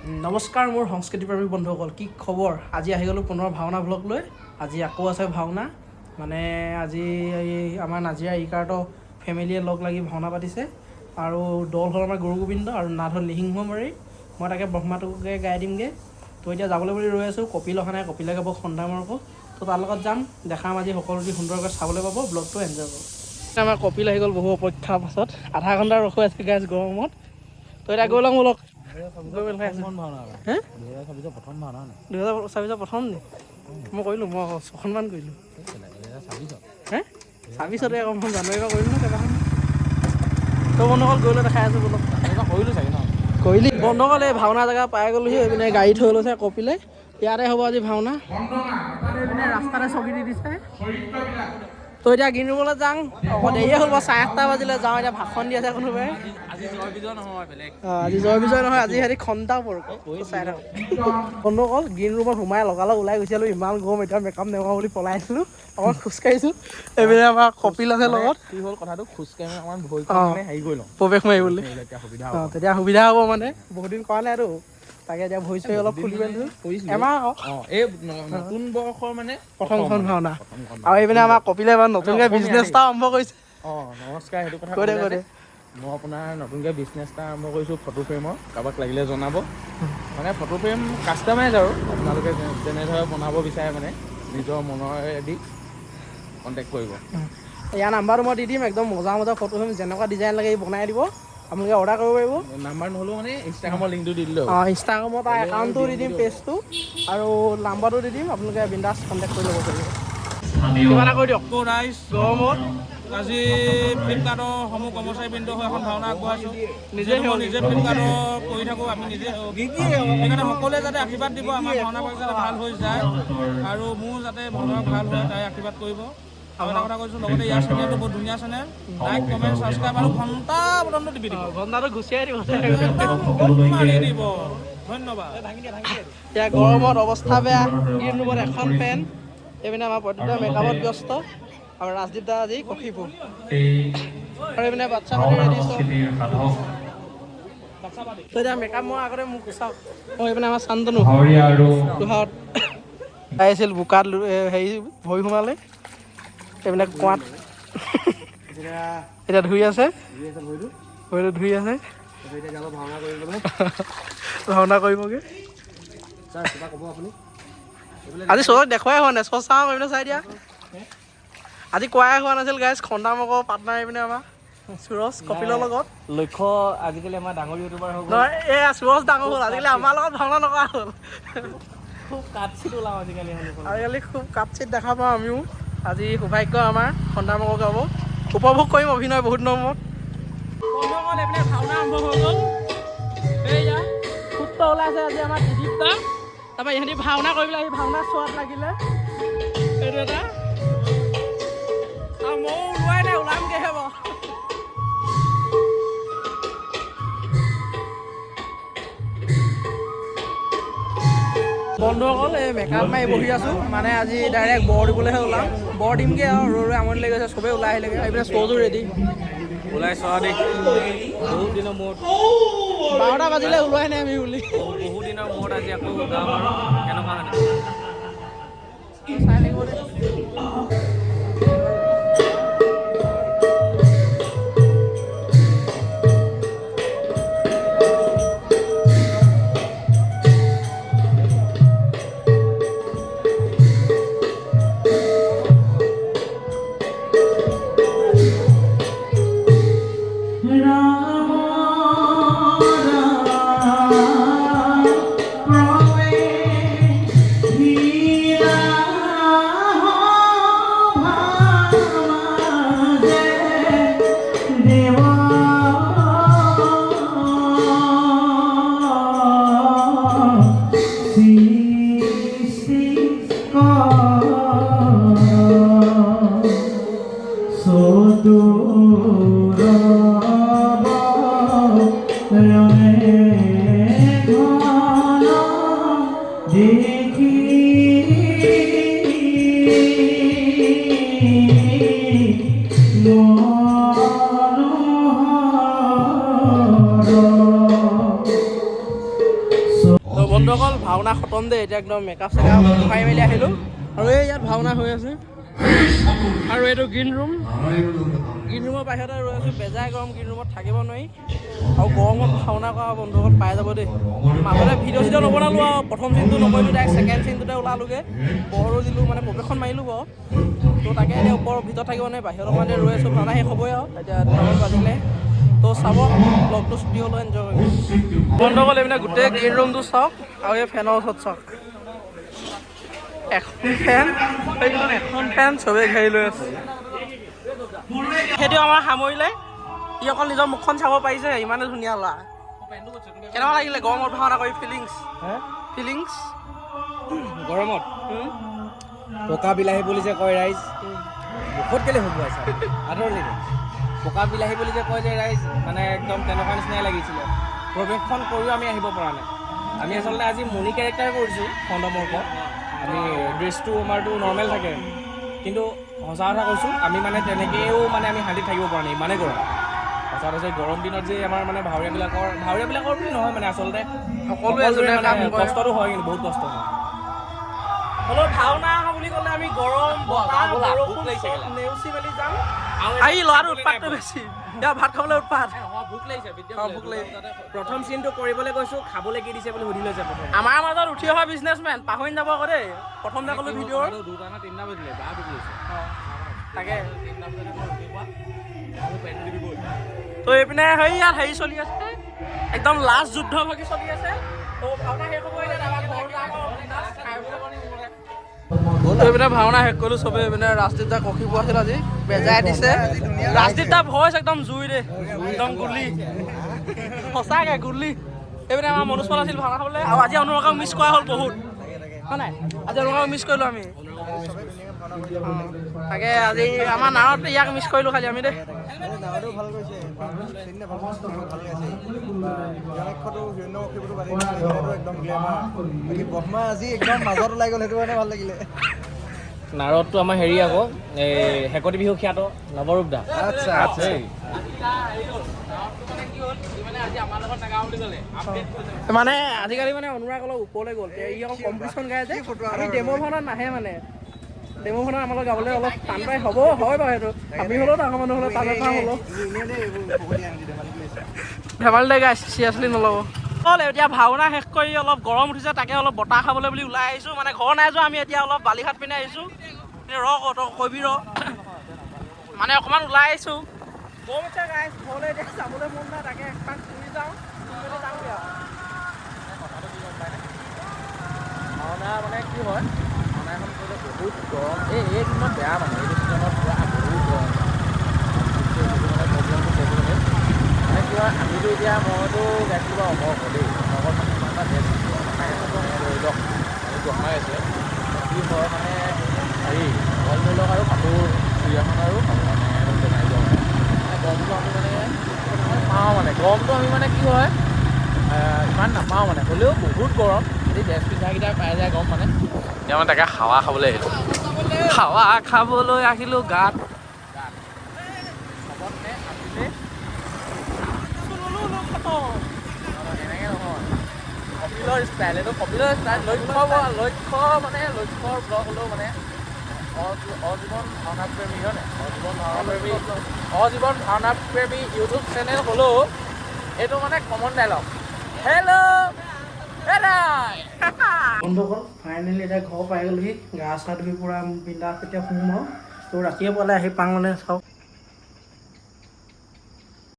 নমস্কাৰ মোৰ সংস্কৃতিপ্ৰেমী বন্ধুসকল, কি খবৰ? আজি আহি গ'লোঁ পুনৰ ভাওনা ব্লগ লৈ। আজি আকৌ আছে ভাওনা, মানে আজি আমাৰ নাজিৰা ই-কাৰ্ট ফেমিলিয়ে লগ লাগি ভাওনা পাতিছে আৰু দল হ'ল আমাৰ গুৰু গোবিন্দ আৰু নাট হ'ল নিসিংহমাৰী। মই তাকে ব্ৰহ্মাটোকে গাই দিমগৈ। তো এতিয়া যাবলৈ বুলি ৰৈ আছোঁ। কপিল অহা নাই, কপিলে গাব খন্দামৰ্ক। তো তাৰ লগত যাম, দেখাম আজি সকলো দি সুন্দৰকৈ চাবলৈ পাব। ব্লগটো এনজয় কৰক। আমাৰ কপিল আহি গ'ল বহু অপেক্ষাৰ পাছত, আধা ঘণ্টা ৰখুৱাই আছে গাইজ গৰমত। তো এতিয়া গৈ লওঁ ব'লক। 2024 প্ৰথম নি? মই কৰিলোঁ, মই 6খনমান কৰিলোঁ। 26 আকৌ মই জানুৱাৰীৰ পৰা কৰিলোঁ ন কেইবাখন। তো বন্ধুসকল গৈ লৈ দেখাই আছোঁ ব'লক। কৰিলোঁ চাগে ন? কৰিলি বন্ধুসকল, এই ভাওনা জেগা পাই গ'লোহি। এইপিনে গাড়ী থৈ লৈছে কপিলে, ইয়াতে হ'ব আজি ভাওনা। এইপিনে ৰাস্তাতে চকী দি দিছে। তো এতিয়া গ্ৰীণ ৰুমলৈ যাওঁ, আকৌ দেৰিয়ে হ'ল বাৰু, 8:30 বাজিলে। যাওঁ এতিয়া, ভাষণ দি আছে কোনোবাই। আজি জয় বিজয় নহয়, আজি সিহঁতি খন্দামৰ্ক চাই থাকক। বন্ধুসকল গ্ৰীণ ৰুমত সোমাই লগালগ ওলাই গুচিলোঁ। ইমান গৰম, এতিয়া মেকআপ নেমাৰোঁ বুলি পলাই আছিলোঁ। অকণ খোজকাঢ়িছোঁ। এইপিনে আমাৰ কপিল আছে লগত। কি হ'ল কথাটো, খোজকাঢ়ি অকণমান ভৰিখন মানে হেৰি কৰি লওঁ, প্ৰৱেশ মাৰি বুলি। তেতিয়া সুবিধা হ'ব, মানে বহুত দিন কৰা নাইতো। তাকে এতিয়া ভৰি চৰি অলপ খুলি মেলি এমাহ এই নতুন বৰ্ষৰ মানে প্ৰথমখন ভাওনা। আৰু এইপিনে আমাৰ কপিলে এবাৰ নতুনকৈ বিজনেছ এটা আৰম্ভ কৰিছে। নমস্কাৰ, সেইটো কথা কৈ দে। মই আপোনাৰ নতুনকৈ বিজনেছ এটা আৰম্ভ কৰিছোঁ, ফটো ফ্ৰেমৰ। কাৰোবাক লাগিলে জনাব। মানে ফটো ফ্ৰেম কাষ্টমাইজ আৰু আপোনালোকে যেনেদৰে বনাব বিচাৰে, মানে নিজৰ মনেদি কণ্টেক্ট কৰিব। ইয়াৰ নাম্বাৰটো মই দি দিম। একদম মজা মজা ফটো ফ্ৰেম যেনেকুৱা ডিজাইন লাগে বনাই দিব, আপোনালোকে অৰ্ডাৰ কৰিব পাৰিব। নাম্বাৰ নহ'লেও মানে ইনষ্টাগ্ৰামৰ লিংকটো দি দিলোঁ। ইনষ্টাগ্ৰামৰ তাৰ একাউণ্টটো দি দিম, পেজটো আৰু নাম্বাৰটো দি দিম। আপোনালোকে বিন্দাছ কণ্টেক্ট কৰি ল'ব পাৰিব। কিবা এটা কৰি দিয়ক। গৰমত আজি ফ্লিপকাৰ্টৰ সমূহ কৰ্মচাৰীবৃন্দ হৈ এখন ভাওনা আগবঢ়াইছোঁ। মই নিজে ফ্লিপকাৰ্টৰ কৰি থাকোঁ, আমি নিজে। সেইকাৰণে সকলোৱে যাতে আশীৰ্বাদ দিব, আমাৰ ভাওনাভাগ যাতে ভাল হৈ যায় আৰু মোৰ যাতে ভাওনাভাগ ভাল হয়, তাই আশীৰ্বাদ কৰিব। আৰু এটা কথা কৈছোঁ, লগতে ইয়াৰ চেনেলটো বহুত ধুনীয়া চেনেল। লাইক, কমেণ্ট, ছাবস্ক্ৰাইব আৰু ঘণ্টা বটনটো টিপি দিব। ঘণ্টাটো গুচিয়াই দিব, মাৰি দিব। ধন্যবাদ। এতিয়া গৰমত অৱস্থা বেয়া। গ্ৰীণ ৰুমত এখন ফেন। এইপিনে আমাৰ প্ৰদ্যুৎ মেকআপত ব্যস্ত আৰু ৰাজদীপ দা আজি কফিপুৰ। আৰু এইপিনে বাচ্ছা পাতি ৰেডি চব। তো এতিয়া মেকআপ মই আগতে মোক চাওক। এইপিনে আমাৰ চান্তনু তোহাত আহিছিল বোকাত হেৰি ভৰি সোমালে। এইবিলাক কোৱাত এতিয়া ধুই আছে, ভৰিটো ধুই আছে। ভাওনা কৰিবগৈ আজি। চবক দেখুৱাই হোৱা নাই, চাওঁ এইপিনে চাই দিয়া। আজি কোৱাই হোৱা নাছিল গাইজ। খন্দামৰ্ক পাৰ্টনাৰ এইপিনে আমাৰ সুৰজ কপিলৰ লগত। লক্ষ্য আজিকালি আমাৰ ডাঙৰ ইউটিউবাৰ হৈ গ'ল। নহয়, এয়া সুৰজ ডাঙৰ হ'ল, আজিকালি আমাৰ লগত ভাওনা নকৰা হ'ল। খুব কাটচিট ওলাওঁ আজিকালি খুব কাটচিট দেখা পাওঁ আমিও। আজি সৌভাগ্য আমাৰ খন্দামৰ্ক গাব, উপভোগ কৰিম অভিনয় বহুত নম্বৰত। এইপিনে ভাওনা আৰম্ভ হৈ গ'ল। এইয়া সূত্ৰ ওলাইছে আজি আমাৰ দিদীপ দা। তাৰপৰা ইহঁতি ভাওনা কৰিবলৈ আহি ভাওনা চোৱাত লাগিলে। এইটো এটা আৰু ময়ো ওলোৱাই নাই, ওলামগৈহে বাৰু। বন্ধুসকল এই মেকআপ মাৰি বহি আছোঁ, মানে আজি ডাইৰেক্ট বৰ দিবলৈহে ওলাম। বৰ দিমগৈ আৰু ৰৈ আমনি লাগি গৈছে, চবেই ওলাই আহিলেগৈ। এইপিনে শ্ব'যোৰ ৰেডি। ওলাই চোৱা দেই, বহুত দিনৰ মূৰত। 12টা বাজিলে ওলোৱাই নাই আমি বুলি। বহুত দিনৰ মূৰত আজি আকৌ যাম আৰু কেনেকুৱা মানে চাই থাকিব দেই। বন্ধুসকল ভাওনা খতম দে এতিয়া একদম মেকআপ চেকআপ মাৰি মেলি আহিলোঁ আৰু এই ইয়াত ভাওনা হৈ আছে আৰু এইটো গ্ৰীণ ৰুমৰ বাহিৰতে ৰৈ আছোঁ বেজাই গৰম গ্ৰীণ ৰুমত থাকিব নোৱাৰি আৰু গৰমত ভাওনা কৰা বন্ধুসকল পাই যাব দেই মাজতে ভিডিঅ' চিডিঅ' নবনালোঁ আৰু প্ৰথম চিনটো নকৰিলোঁ ডাইৰেক্ট ছেকেণ্ড চিনটোতে ওলালোগৈ বহৰো দিলোঁ মানে প্ৰৱেশন মাৰিলোঁ বাৰু তো তাকে এতিয়া ওপৰৰ ভিতৰত থাকিব নোৱাৰি বাহিৰত অকণমান ৰৈ আছোঁ ভাওনা শেষ হ'বই আৰু এতিয়া 2টা বাজিলে তো চাব ব্লগটো ছুটি হ'লেও এনজয় কৰিব বন্ধুসকল এইপিনে গোটেই গ্ৰীণ ৰুমটো চাওক আৰু এই ফেনৰ ওচৰত চাওক এখন ফেন চবেই ঘেৰি লৈ আছে সেইটো আমাৰ সামৰিলে ই অকল নিজৰ মুখখন চাব পাৰিছে ইমানে ধুনীয়া ল'ৰা কেনেকুৱা লাগিলে গৰমত ভাওনা কৰি ফিলিংছ গৰমত পকা বিলাহী বুলি যে কয় ৰাইজ মুখত কেলে শুকুৱাইছা আদৰলি পকা বিলাহী বুলি যে কয় যে ৰাইজ মানে একদম তেনেকুৱা নিচিনাই লাগিছিলে প্ৰৱেশখন কৰিও আমি আহিব পৰা নাই আমি আচলতে আজি মণি কেৰেক্টাৰ কৰিছোঁ খণ্ডমৰ্ক আমি ড্ৰেছটো আমাৰতো নৰ্মেল থাকে কিন্তু সঁচা কথা কৈছোঁ আমি মানে তেনেকৈও মানে আমি শান্তিত থাকিব পৰা নাই ইমানেই গৰম সঁচা কথা গৰম দিনত যে আমাৰ মানে ভাৱৰীয়াবিলাকৰ বুলি নহয় মানে আচলতে সকলোৱে মানে কষ্টটো হয় কিন্তু বহুত কষ্ট হয় হ'লেও ভাওনা বুলি ক'লে আমি গৰম বতাহ বৰষুণ নেওচি মেলি যাম আহি ল'ৰাটো উৎপাতটো বেছি এতিয়া ভাত খাবলৈ উৎপাত ভোক লাগিছে প্ৰথম চিনটো কৰিবলৈ গৈছোঁ খাবলৈ কি দিছে বুলি সুধি লৈছে প্ৰথম আমাৰ মাজত উঠি অহা বিজনেছমেন পাহৰি যাব আকৌ দেই প্ৰথম যে ক'লোঁ ভিডিঅ'ৰ 2টা নে 3টা বাজিলে বাহ ভোক লাগিছে তাকে তো এইপিনে ইয়াত হেৰি চলি আছে একদম লাষ্ট যুদ্ধ ভাগি চলি আছে তো ভাওনা শেষ হ'ব এতিয়া এইপিনে ভাওনা শেষ কৰিলোঁ চবেই এইপিনে ৰাজদীপ দা কফি পোৱা আছিল আজি বেজাই দিছে ৰাজদীপ দা ভইচ একদম জুই দেই একদম গুলি সঁচাকৈ গুলি এইপিনে আমাৰ মনোজ আছিল ভাওনা খাবলৈ আৰু আজি অনুৰাগক মিছ কৰা হ'ল বহুত হয় নাই আজি অনুৰাগক মিছ কৰিলোঁ আমি তাকে আজি আমাৰ নাৱত ইয়াক মিছ কৰিলোঁ খালি আমি দেই নাৰদটো আমাৰ হেৰি আকৌ এই হেকতি বিহু খ্যাত নৱৰূপ দা আচ্ছা মানে আজিকালি মানে অনুৰাগ অলপ ওপৰলৈ গ'ল ই আকৌ কম্পিটিশ্যন গাই যে আমি ডেম' ভাওনাত নাহে মানে ডেম' ভাওনাত আমাৰ গাবলৈ অলপ টান পাই হ'ব হয় বাৰু সেইটো আমি হ'লেও ডাঙৰ মানুহ হ'লেও টান পাই হ'লেও ধেমালিতে গাই চিৰিয়াছলি নল'ব হ'ল এতিয়া ভাওনা শেষ কৰি অলপ গৰম উঠিছে তাকে অলপ বতাহ খাবলৈ বুলি ওলাই আহিছোঁ মানে ঘৰ নাই যোৱা আমি এতিয়া অলপ বালিঘাট পিনে আহিছোঁ তই কবি মানে অকণমান ওলাই আহিছোঁ গৰম উঠিছে গাই ঘৰলৈ এতিয়া যাবলৈ মন নাই তাকে একপাক ফুৰি যাওঁ যাওঁগৈ আৰু ভাওনা মানে কি হয় ভাওনা এখন কৰিলে বহুত গৰম এই দিনত বেয়া মানে এইটো ছিজনত পুৰা বহুত গৰম মানে প্ৰব্লেমটো মানে কি হয় আমিতো এতিয়া মইতো গাইছিলোঁ বাৰু অমৰক দেই অমৰকত মানে ইমান এটা বেষ্ট ধৰি লওক আমি গমাই আছে কি হয় মানে হেৰি ফল ধৰি লওক আৰু কাপোৰ চিৰিয়াখন আৰু মানে বনাই দিওঁ মানে গৰমটো আমি মানে পাওঁ মানে গৰমটো আমি মানে কি হয় ইমান নাপাওঁ মানে হ'লেও বহুত গৰম যদি ড্ৰেছ পিন্ধাকেইটা পাই যায় গৰম মানে এতিয়া মানে তাকে হাৱা খাবলৈ আহিলোঁ হাৱা খাবলৈ আহিলোঁ গাত এনেকৈ নহয় কপিলৰ ষ্টাইল এইটো কপিলৰ ষ্টাইল লক্ষ্যৰ ব্লগ হ'লেও মানে অজীৱন ভাওনা প্ৰেমী হয় নাই অজীৱন ভাওনা প্ৰেমী ইউটিউব চেনেল হ'লেও এইটো মানে কমন ডাইলগ হেল্ল' বন্ধুসকল ফাইনেলি এতিয়া ঘৰ পাই গ'লোহি গা চা ধুই পূৰা বিন্দাছ এতিয়া শুম আৰু তো ৰাতিয়ে পোৱালে আহি পাওঁ মানে চাওক